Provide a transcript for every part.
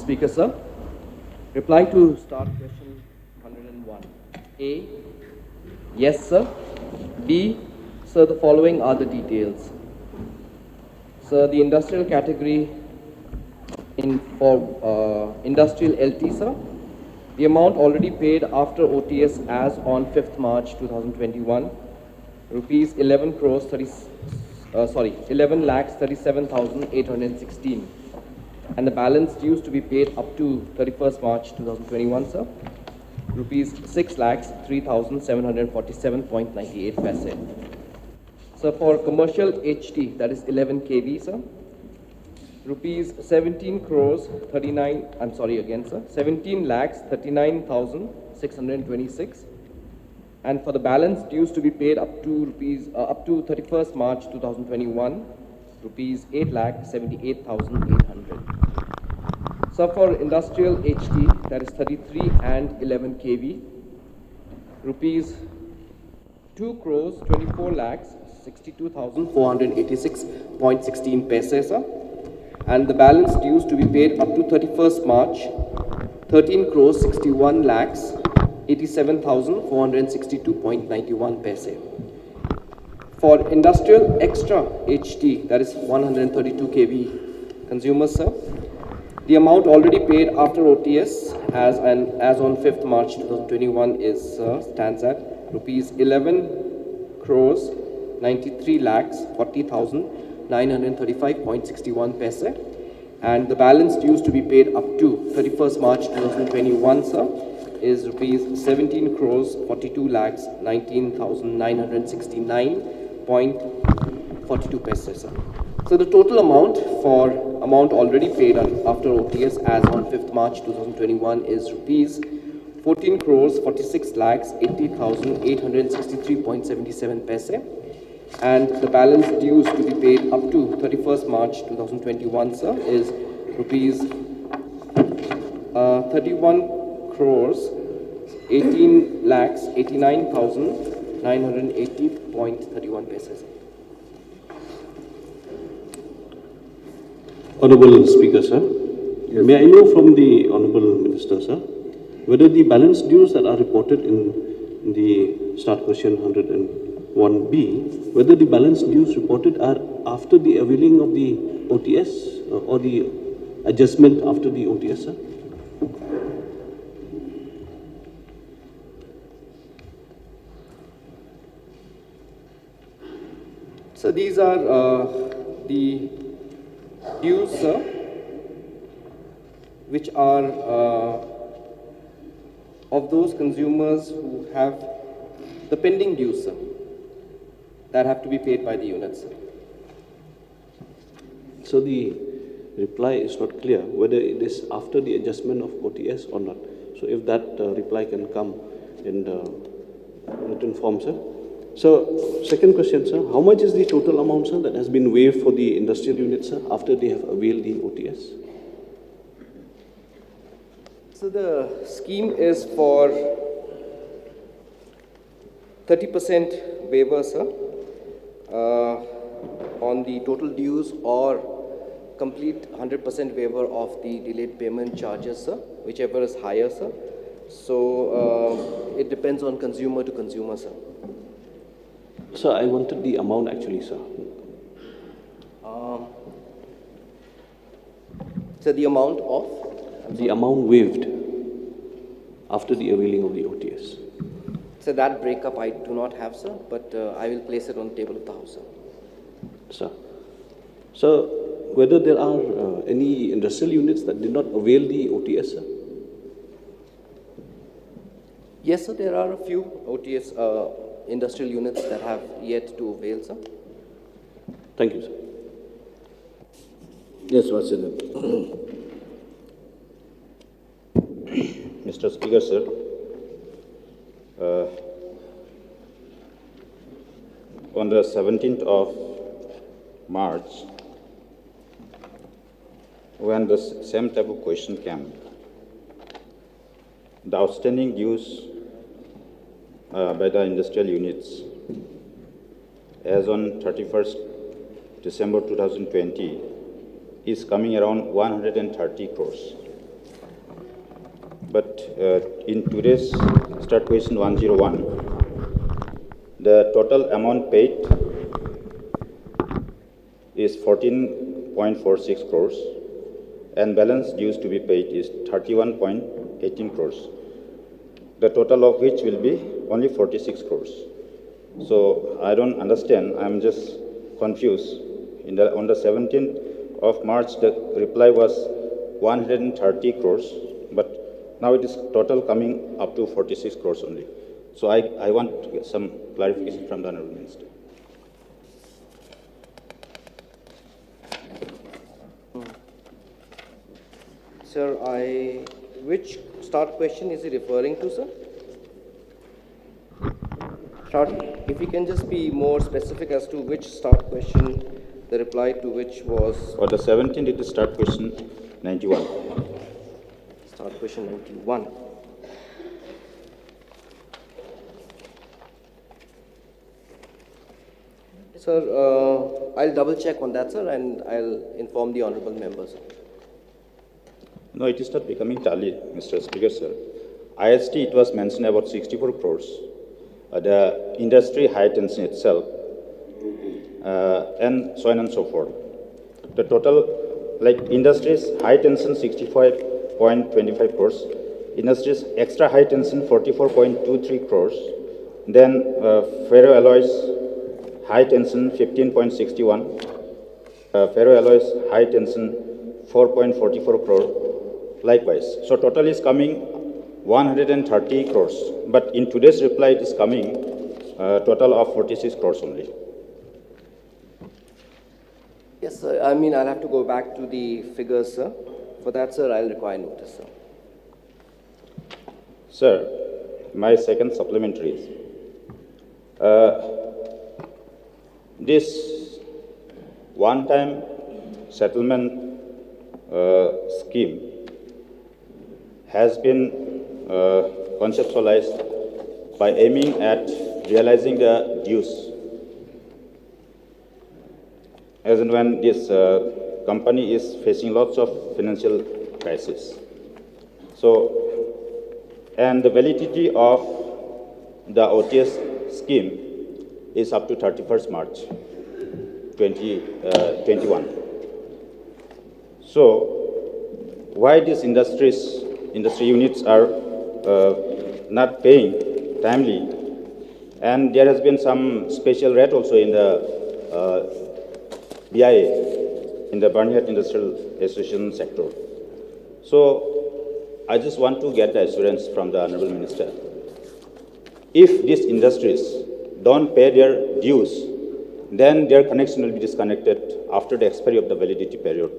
Speaker, sir. Reply to start question 101. A. Yes, sir. B. Sir, the following are the details. Sir, the industrial category for industrial LT, sir. The amount already paid after OTS as on 5th March 2021, rupees 11 crores 11 lakhs 37,816, and the balance dues to be paid up to 31st March 2021, sir, rupees 6 lakhs 3,747.98 paise. So for commercial HT, that is 11 kV, sir, rupees 17 crores 39, I'm sorry again, sir, 17 lakhs 39,626, and for the balance dues to be paid up to 31st March 2021, rupees 8 lakh 78,800. So for industrial HT, that is 33 and 11 kV, rupees 2 crores 24 lakhs 62,486.16 paise, sir, and the balance dues to be paid up to 31st March, 13 crores 61 lakhs 87,462.91 paise. For industrial extra HT, that is 132 kV consumers, sir, the amount already paid after OTS as on 5th March 2021 stands at rupees 11 crores 93 lakhs 40,935.61 paise, and the balance dues to be paid up to 31st March 2021, sir, is rupees 17 crores 42 lakhs 19,969.42 paise, sir. So the total amount already paid after OTS as on 5th March 2021 is rupees 14 crores 46 lakhs 80,863.77 paise, and the balance dues to be paid up to 31st March 2021, sir, is rupees 31 crores 18 lakhs 89,980.31 paise. Honorable Speaker, sir. Yes. May I know from the Honorable Minister, sir, whether the balance dues that are reported in the start question 101B, whether the balance dues reported are after the availing of the OTS or the adjustment after the OTS, sir? So these are the dues, sir, which are of those consumers who have the pending dues, sir, that have to be paid by the units, sir. So the reply is not clear whether it is after the adjustment of OTS or not. So if that reply can come in the written form, sir. So second question, sir, how much is the total amount, sir, that has been waived for the industrial units, sir, after they have availed the OTS? So the scheme is for 30% waiver, sir, on the total dues, or complete 100% waiver of the delayed payment charges, sir, whichever is higher, sir. So it depends on consumer to consumer, sir. Sir, I wanted the amount actually, sir. So the amount of? The amount waived after the availing of the OTS. So that breakup I do not have, sir, but I will place it on the table of the House, sir. Sir. So whether there are any industrial units that did not avail the OTS, sir? Yes, sir, there are a few OTS industrial units that have yet to avail, sir. Thank you, sir. Yes, Vasidhan. Mr. Speaker, sir, on the 17th of March, when the same type of question came, the outstanding dues by the industrial units as on 31st December 2020 is coming around 130 crores. But in today's start question 101, the total amount paid is 14.46 crores and balance dues to be paid is 31.18 crores. The total of which will be only 46 crores. So I don't understand. I'm just confused. On the 17th of March, the reply was 130 crores, but now it is total coming up to 46 crores only. So I want to get some clarification from the Honorable Minister. Sir, which start question is he referring to, sir? If you can just be more specific as to which start question, the reply to which was For the 17th, it is start question 91. start question 91. Sir, I'll double check on that, sir, and I'll inform the honorable members. No, it is not becoming tally, Mr. Speaker, sir. IST, it was mentioned about 64 crores. The industry high tension itself, and so on and so forth. The total, like industries high tension 65.25 crores, industries extra high tension 44.23 crores, then ferroalloys high tension 15.61, ferroalloys high tension 4.44 crore, likewise. So total is coming 130 crores, but in today's reply it is coming total of 46 crores only. Yes, sir. I mean, I'll have to go back to the figures, sir. For that, sir, I'll require notice, sir. Sir, my second supplementary is this one-time settlement scheme has been conceptualized by aiming at realizing the dues. As and when this company is facing lots of financial crisis. So, and the validity of the OTS scheme is up to 31st March 2021. So, why these industry units are not paying timely, and there has been some special rate also in the BIA, in the Barnyard Industrial Association sector. So, I just want to get the assurance from the Honorable Minister. If these industries don't pay their dues, then their connection will be disconnected after the expiry of the validity period,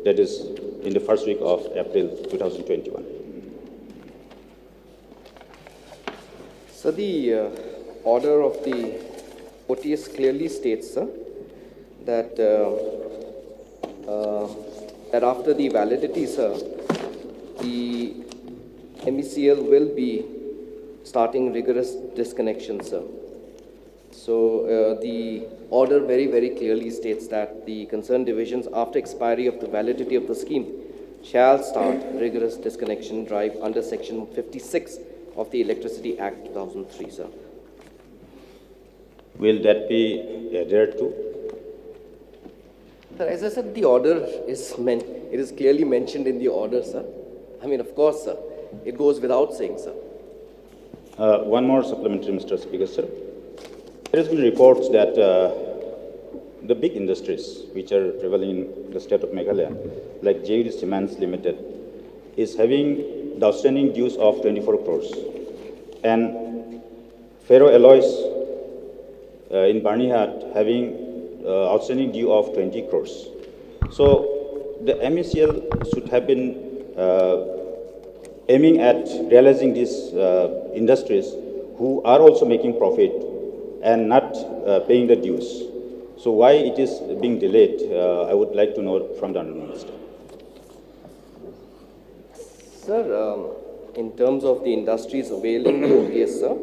that is in the first week of April 2021. So the order of the OTS clearly states, sir, that that after the validity, sir, the MECL will be starting rigorous disconnection, sir. So the order very, very clearly states that the concerned divisions, after expiry of the validity of the scheme, shall start rigorous disconnection drive under Section 56 of the Electricity Act 2003, sir. Will that be adhered to? Sir, as I said, the order is it is clearly mentioned in the order, sir. I mean, of course, sir, it goes without saying, sir. One more supplementary, Mr. Speaker, sir. There has been reports that the big industries which are prevailing in the state of Meghalaya, like JUD Cements Limited, is having the outstanding dues of 24 crores. And ferroalloys in Barnyard having outstanding due of 20 crores. So the MECL should have been aiming at realizing these industries who are also making profit and not paying the dues. So why it is being delayed, I would like to know from the Honourable Minister. Sir, in terms of the industries availing the OTS, sir,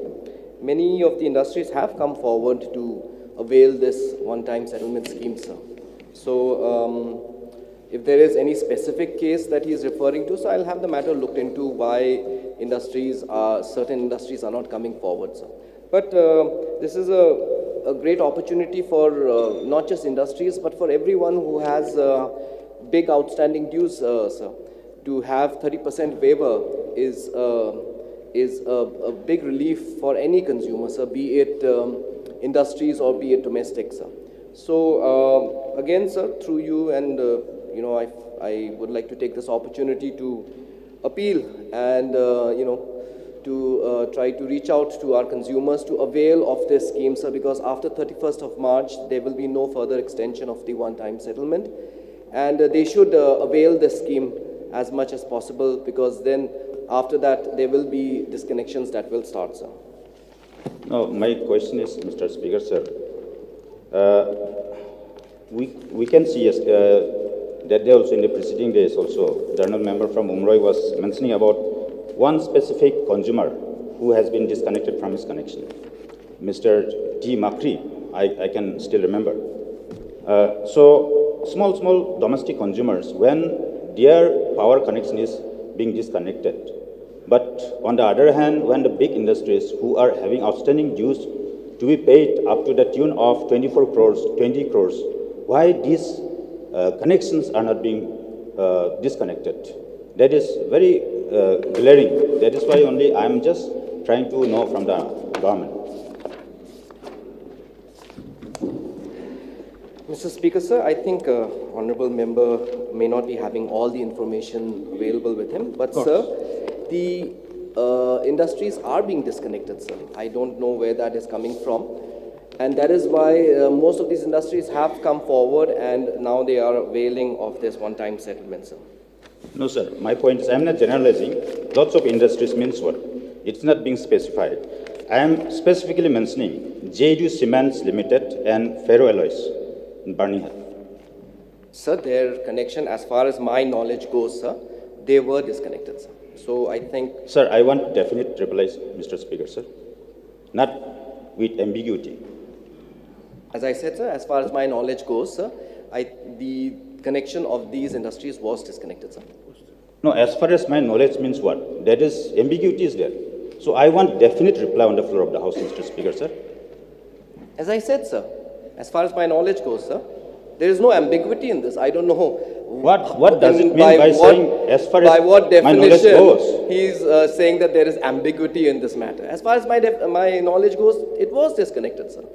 many of the industries have come forward to avail this one-time settlement scheme, sir. So, if there is any specific case that he is referring to, so I'll have the matter looked into why certain industries are not coming forward, sir. But this is a great opportunity for not just industries, but for everyone who has big outstanding dues, sir. To have 30% waiver is a big relief for any consumer, sir, be it industries or be it domestic, sir. So again, sir, through you and I would like to take this opportunity to appeal and to try to reach out to our consumers to avail of this scheme, sir, because after 31st of March, there will be no further extension of the one-time settlement. And they should avail this scheme as much as possible, because then after that, there will be disconnections that will start, sir. No, my question is, Mr. Speaker, sir. We can see yes, that day also in the preceding days also, the honourable member from Umroi was mentioning about one specific consumer who has been disconnected from his connection. Mr. T. Makri, I can still remember. So small domestic consumers, when their power connection is being disconnected, but on the other hand, when the big industries who are having outstanding dues to be paid up to the tune of 24 crores, 20 crores, why these connections are not being disconnected? That is very glaring. That is why only I am just trying to know from the government. Mr. Speaker, sir, I think honorable member may not be having all the information available with him, but sir, the industries are being disconnected, sir. I don't know where that is coming from. And that is why most of these industries have come forward and now they are availing of this one-time settlement, sir. No, sir. My point is, I am not generalizing. Lots of industries means what? It's not being specified. I am specifically mentioning JDU Cements Limited and Ferroalloys in Barnihal. Sir, their connection, as far as my knowledge goes, sir, they were disconnected, sir. So I think... Sir, I want definite replies, Mr. Speaker, sir. Not with ambiguity. As I said, sir, as far as my knowledge goes, sir, the connection of these industries was disconnected, sir. No, as far as my knowledge means what? That is, ambiguity is there. So I want definite reply on the floor of the House, Mr. Speaker, sir. As I said, sir, as far as my knowledge goes, sir, there is no ambiguity in this. I don't know. What does it mean by saying, as far as by what my knowledge definition goes? he's saying that there is ambiguity in this matter? As far as my knowledge goes, it was disconnected, sir.